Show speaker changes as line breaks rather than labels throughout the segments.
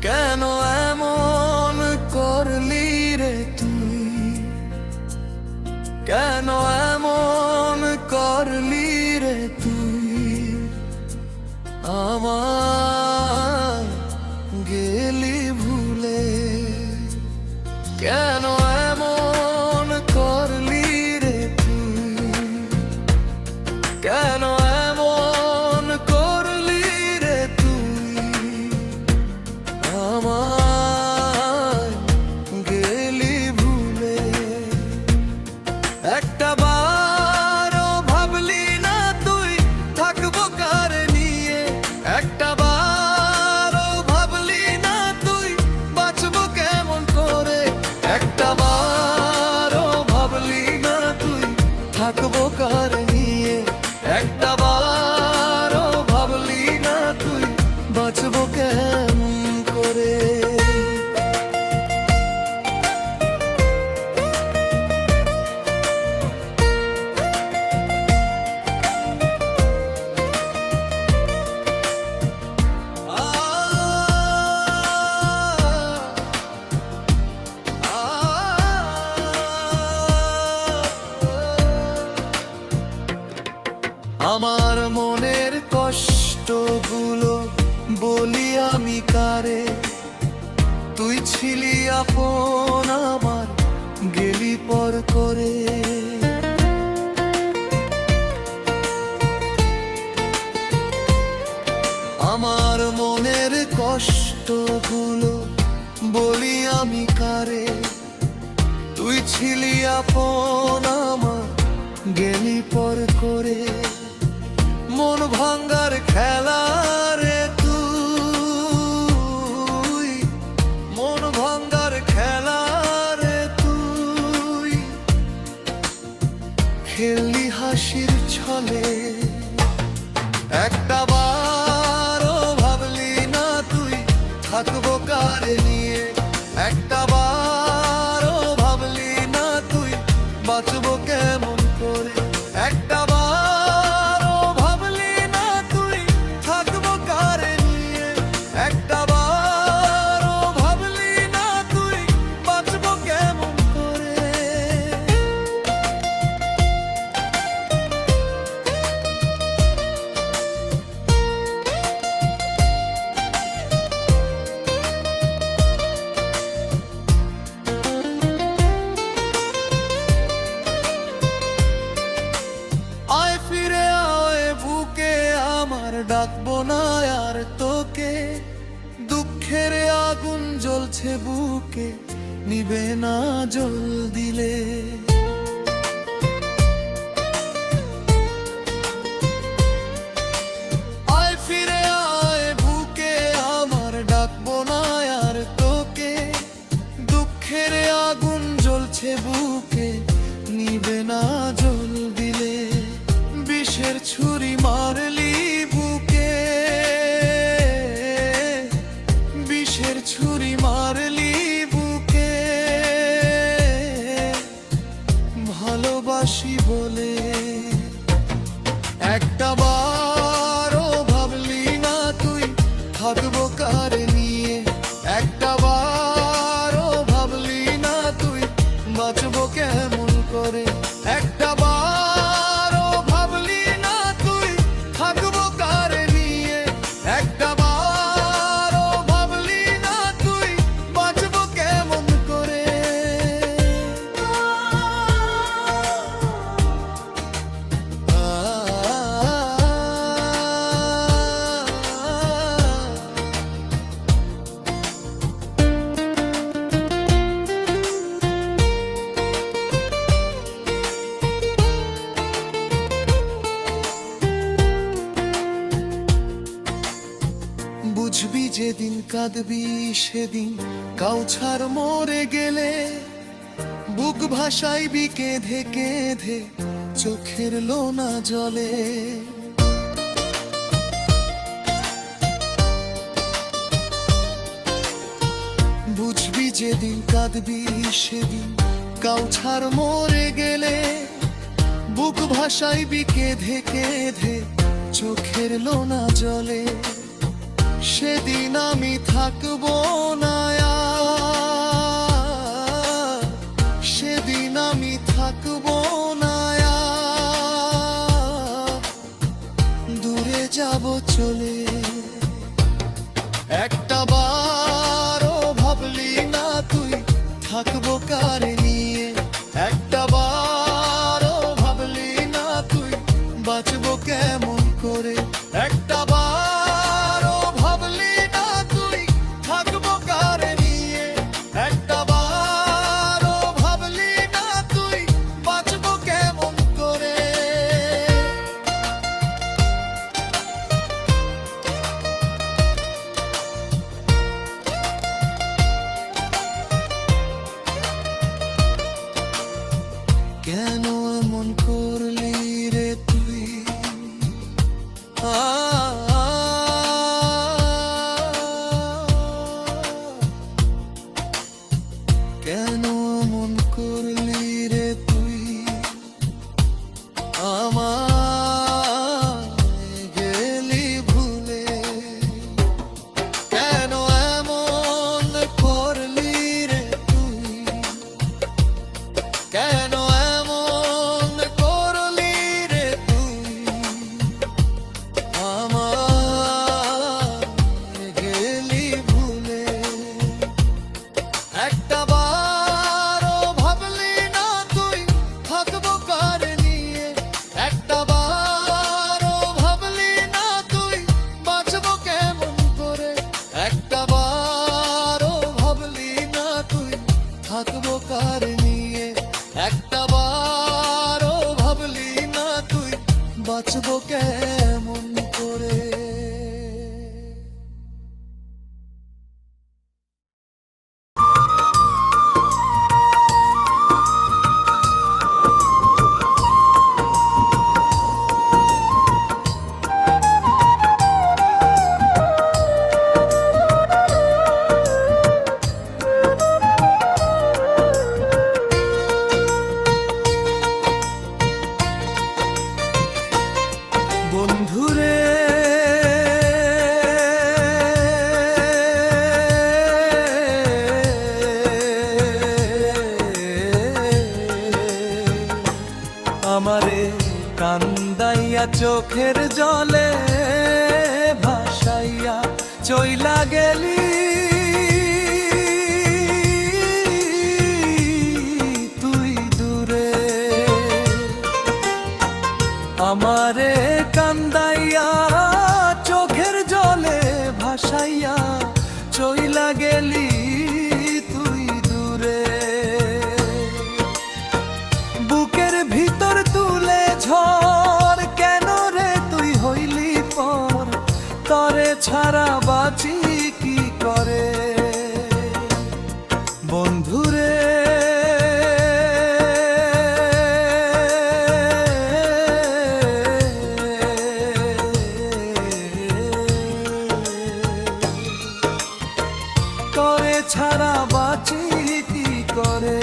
কেন এমন করলি রে তুই, কেন এমন করলি রে তুই, আমার গেলি ভুলে। কেন এমন করলি রে তুই, কেন এমন করলি রে তুই, আমার গেলি ভুলে। একটা বারও ভাবলি না তুই থাকবো কার নিয়ে, একটা বারও ভাবলি না তুই বাঁচবো কেমন করে, একটা বারও ভাবলি না তুই থাকবো কার নিয়ে, একটা বারও ভাবলি না তুই বাঁচবো কেমন করে। আমার মনের কষ্টগুলো বলি আমি কারে, তুই ছিলি আপন আমার গেলি পর করে। আমার মনের কষ্টগুলো বলি আমি কারে, তুই ছিলি আপন আমার গেলি পর করে। মন ভাঙ্গার খেলা রে তুই, মন ভাঙ্গার খেলা রে তুই, খেললি হাসির ছলে। একটা বারও ভাবলি না তুই থাকবো কার নিয়ে, একটা বারও ভাবলি না তুই বাঁচবো কেমন করে, একটা বারও ভাবলি না তুই থাকবো কার নিয়ে, একটা বারও ভাবলি না তুই বাঁচবো কেমন করে। আয় ফিরে আয় বুকে আমার, ডাকবো না আর তোকে, দুঃখের আগুন জ্বলছে বুকে নিবে না জল দিলে। আয় ফিরে আয় বুকে আমার, ডাকবো না আর তোকে, দুঃখের আগুন জ্বলছে বুকে নিবে না জল দিলে। বিষের ছুরি মারলি বুকে, বিষের ছুরি মারলি বুকে, ভালোবাসি বলে। একটা বারও ভাবলি না তুই থাকবো কার নিয়ে, একটা বারও ভাবলি না তুই বাঁচবো কেমন করে, একটা বারও ভাবলি না তুই থাকবো কার নিয়ে, একটা বারও ভাবলি না তুই বাঁচবো কেমন করে। বুঝবি যেদিন কাঁদবি সেদিন কাউছার মরে গেলে, বুক ভাসাইবি কেঁধে কেঁধে চোখের লোনা জলে। বুঝবি যেদিন কাঁদবি সেদিন কাউছার মরে গেলে বুক ভাসাইবি কেঁধে কেঁধে চোখের লোনা জলে সেদিন আমি থাকবো না আর, সেদিন আমি থাকবো না আর, দূরে যাব চলে। একটা বারও ভাবলি না তুই থাকবো কারে নিয়ে, একটা বারও ভাবলি না তুই বাঁচবো কেমন করে, একটা বারও ভাবলি না তুই থাকবো কারে নিয়ে, একটা বারও ভাবলি না তুই বাঁচবো কেমন করে। কেন এমন করলি রে তুই, কেন এমন করলি রে তুই আমায় গেলি ভুলে, কেন এমন করলি রে তুই, কেন এমন করলি রে তুই আমায় গেলি ভুলে, একটা বারও ভাবলি না তুই থাকবো কারে নিয়ে, একটা বারও ভাবলি না তুই বাঁচবো কেমন করে, একটা বারও ভাবলি না তুই থাকবো কারে নিয়ে, একটা বারও ভাবলি না তুই বাঁচবো কেমন করে। বন্ধুরে আমারে কান্দাইয়া চোখের জলে ভাসাইয়া চইলা গেলি তুই দূরে, আমারে কান্দাইয়া চোখের জলে ভাসাইয়া চইলা গেলি তুই দূরে, বুকের ভিতর তুলে ঝড় কেন রে তুই হইলি পর, তরে ছাড়া বাঁচি কি করে বন্ধুরে। তরে ছাড়া বাঁচি কি করে,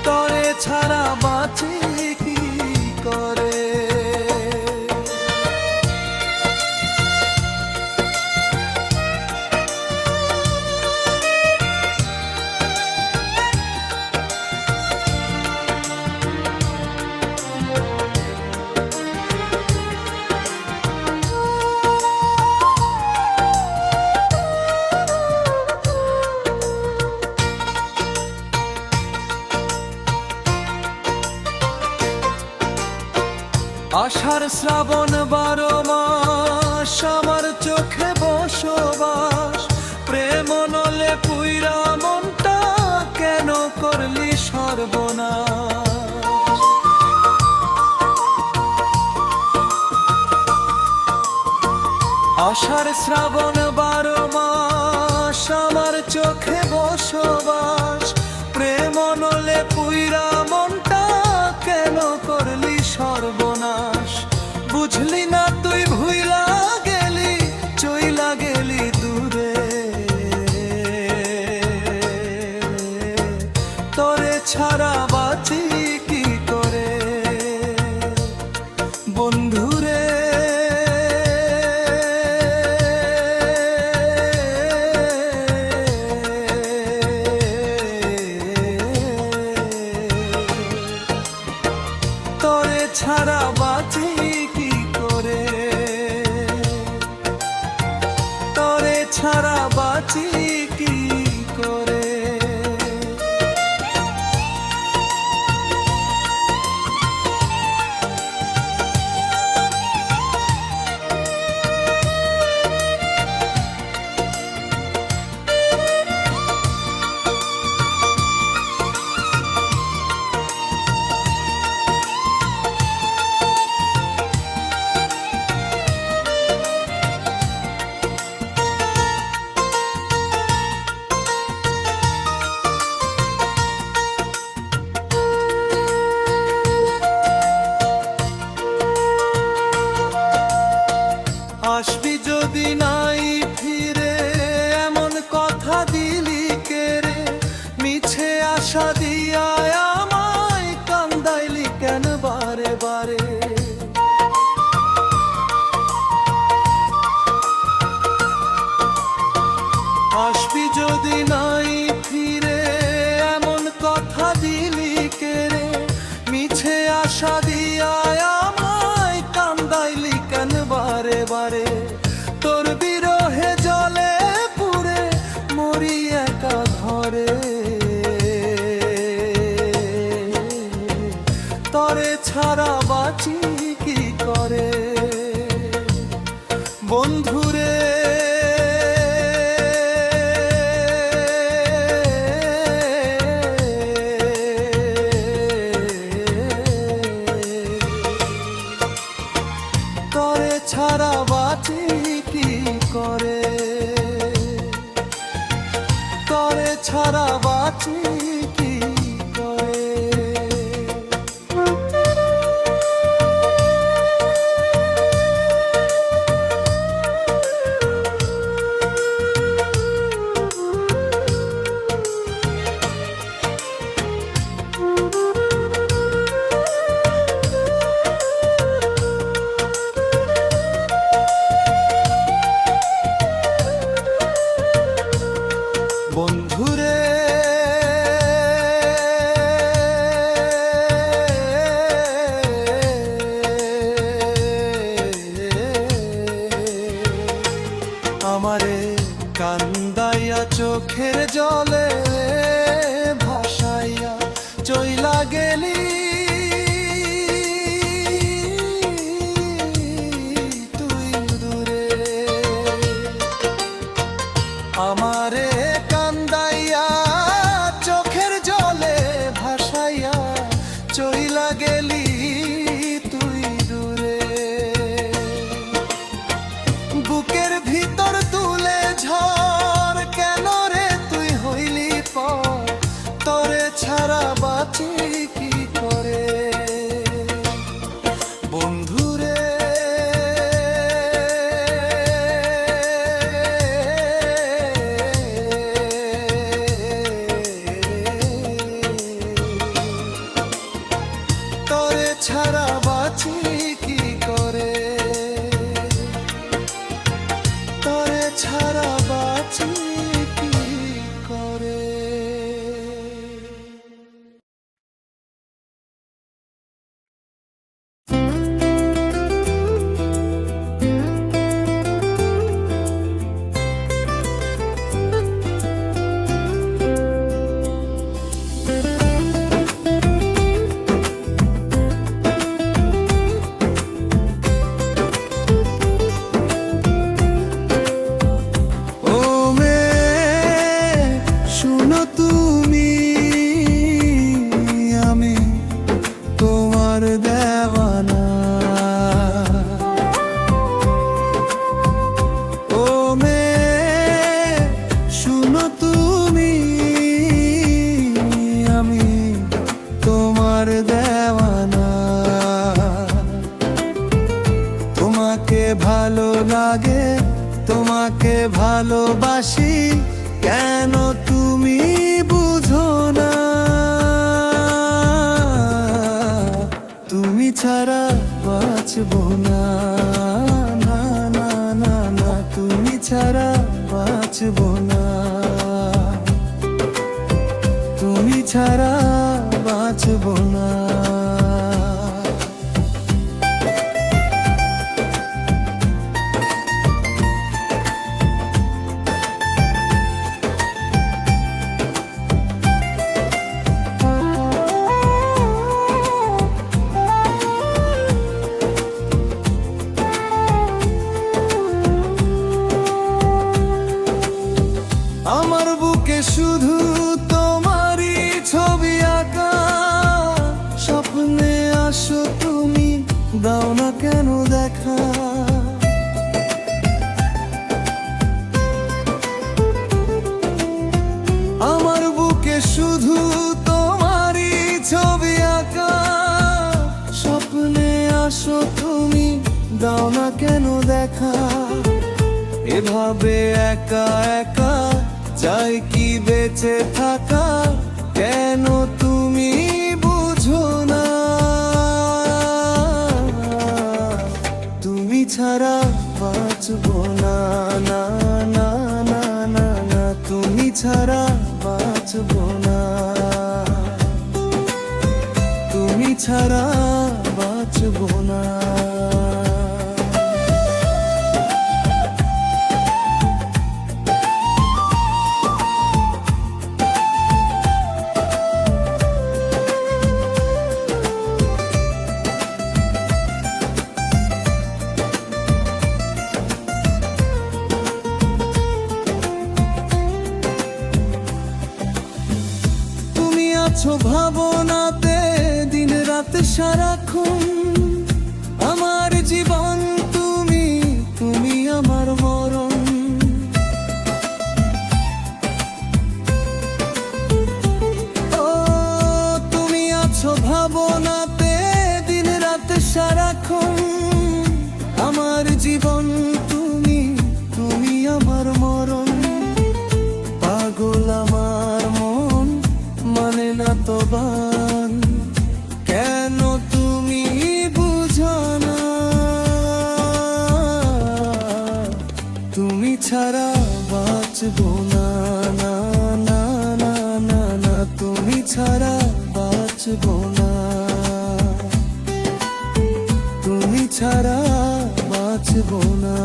তরে ছাড়া বাঁচি কি করে। আষাঢ় শ্রাবণ 12 মাস আমার চোখে বসবাস, প্রেম নলে পুইরা মনটা কেন করলি সর্বনাশ। আষাঢ় শ্রাবণ 12 মাস আমার চোখে বসবাস, প্রেম নলে পুইরা মনটা কেন করলি সর্বনাশ। বুঝলি না তুই ভুইলা গেলি চইলা গেলি দূরে, বন্ধুরে তরে ছাড়া বাঁচি কি করে, তরে ছাড়া বাঁচি কি করে। আসবি যদি নাই ফিরে এমন কথা দিলি কেড়ে, মিছে আশা দিয়া আমায় কান্দাইলি কেন বারে বারে। আসবি যদি নাই ফিরে এমন কথা দিলি কেড়ে, মিছে আশা দিয়া আমায় কান্দাইলি কেন বারে বারে। তোর বিরহে জলে পুড়ে মরি একা ঘরে, তরে ছাড়া বাঁচি কি করে। বন্ধুরে তরে ছাড়া বাঁচি কি করে, তরে ছাড়া বাঁচি কি করে। বন্ধুরে আমারে কান্দাইয়া চোখের জলে ভাসাইয়া চইলা গেলি তুই দূরে। আমারে কান্দাইয়া চোখের জলে ভাসাইয়া চইলা গেলি তুই দূরে। বুকের ভিতর তুলে ঝড় কেন রে তুই হইলি পর, তরে ছাড়া বাঁচি কি করে। বন্ধুরে তরে ছাড়া বাঁচি কি করে, তরে ছাড়া বাঁচি কি করে। ভালো লাগে, তোমাকে ভালোবাসি, কেন তুমি বুঝো না? তুমি ছাড়া বাঁচি বাঁচবো না, না না না না, তুমি ছাড়া বাঁচবো না, তুমি ছাড়া বাঁচবো না। আমার বুকে শুধু তোমারই ছবি আঁকা, স্বপ্নে আসো তুমি, দাও না কেন দেখা। আমার বুকে শুধু তোমারই ছবি আঁকা, স্বপ্নে আসো তুমি, দাও না কেন দেখা। এভাবে একা একা চাই কি বেঁচে থাকা, কেন তুমি বুঝো না। তুমি ছাড়া বাঁচবো না, না না না না না, তুমি ছাড়া বাঁচবো না, তুমি ছাড়া বাঁচবো না। আছো ভাবনাতে দিন রাত সারাক্ষণ, আমার জীবন তুমি, তুমি আমার মরণ। ও তুমি আছো ভাবনাতে দিন রাত সারাক্ষণ, আমার জীবন তুমি, তুমি আমার মরণ। পাগল আমার মন মানে না তো বান, কেন তুমি বুঝো না। তুমি ছাড়া বাঁচবো না, না না না না না, তুমি ছাড়া বাঁচবো না, তুমি ছাড়া বাঁচবো না।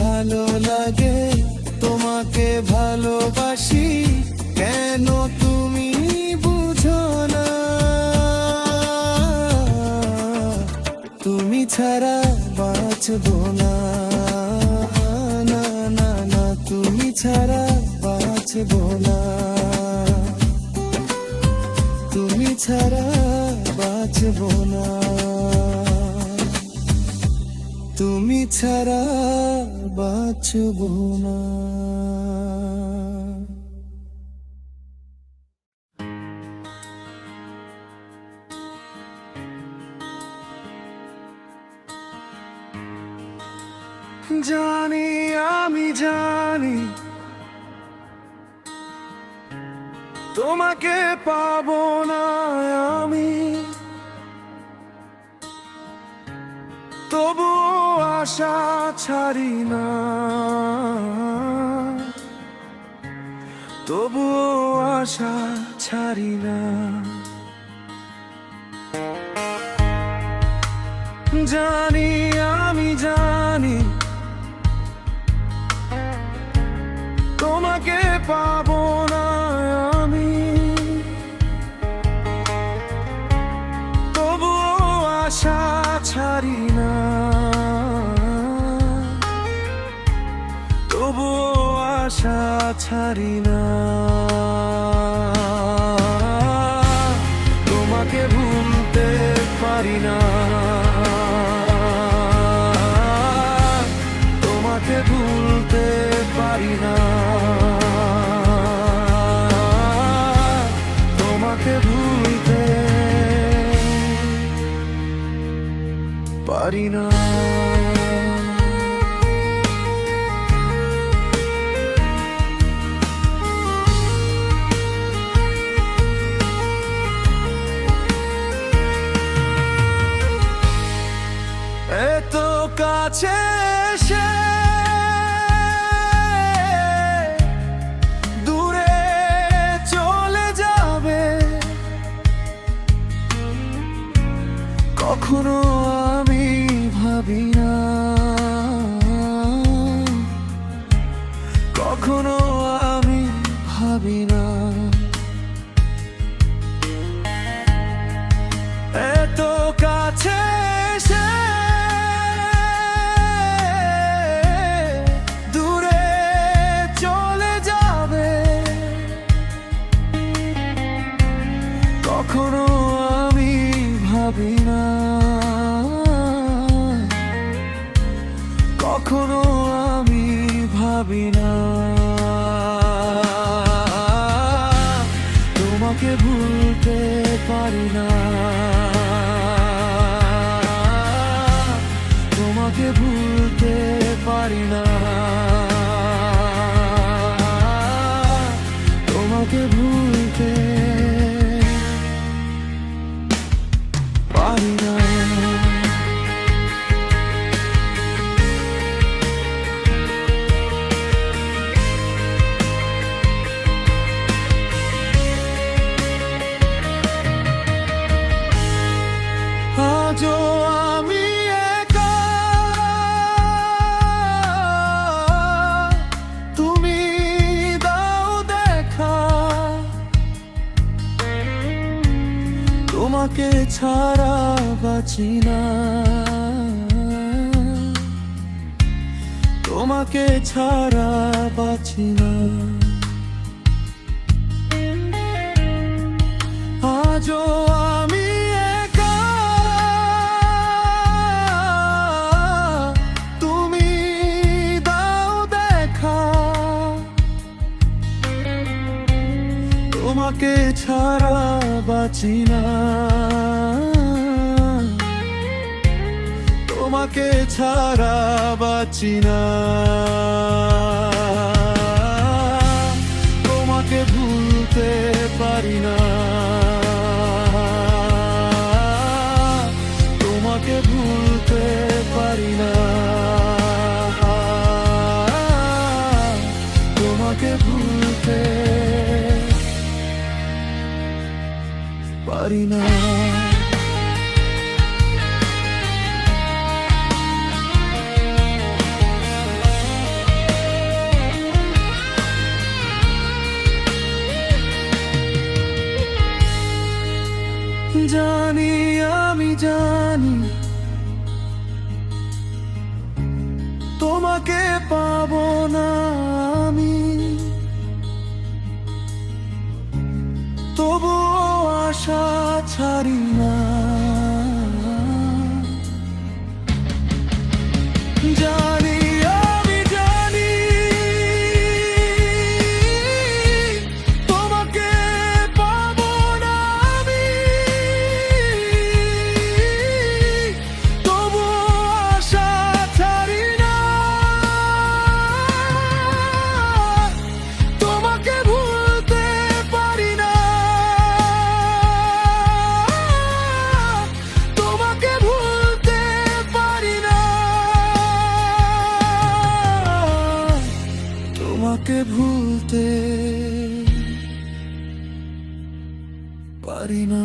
ভালো লাগে, তোমাকে ভালোবাসি, কেন তুমি বুঝো না। তুমি ছাড়া বাঁচবো না, না না না, তুমি ছাড়া বাঁচবো না, তুমি ছাড়া বাঁচবো না, তুমি ছাড়া বাঁচবো না। জানি আমি জানি তোমাকে পাবো না আমি, তবুও আশা ছাড়ি না, তবুও আশা ছাড়ি না। জানি আমি জানি তোমাকে পাবো না আমি, তবুও আশা ছাড়ি না, তবুও আশা ছাড়ি না। পারি না। এত কাছে এসে দূরে চলে যাবে, কখনো আমি ভাবি না, কখনো আমি ভাবি না। এত কাছে এসে দূরে চলে যাবে, কখনো আমি ভাবি না, কখনো আমি ভাবি না। তোমাকে ভুলতে পারি না, তোমাকে ভুলতে পারি না, তোমাকে ভুলতে পারি না। আজও আমি একা, তুমি দাও দেখা, তোমাকে ছাড়া বাঁচি না, তোমাকে ছাড়া বাঁচি না। আজও আমি একা, তুমি দাও দেখা, তোমাকে ছাড়া বাঁচি না, তোমাকে ছাড়া বাঁচি না। তোমাকে ভুলতে পারি না, তোমাকে ভুলতে পারি না, তোমাকে ভুলতে পারি না। জানি, আমি জানি তোমাকে পাবো না আমি, তবুও আশা ছাড়ি না। জানি, আমি জানি তোমাকে পাবো না আমি, তবুও আশা ছাড়ি না। তোমাকে ভুলতে পারি না, তোমাকে ভুলতে পারি না, তোমাকে ভুলতে পারি না।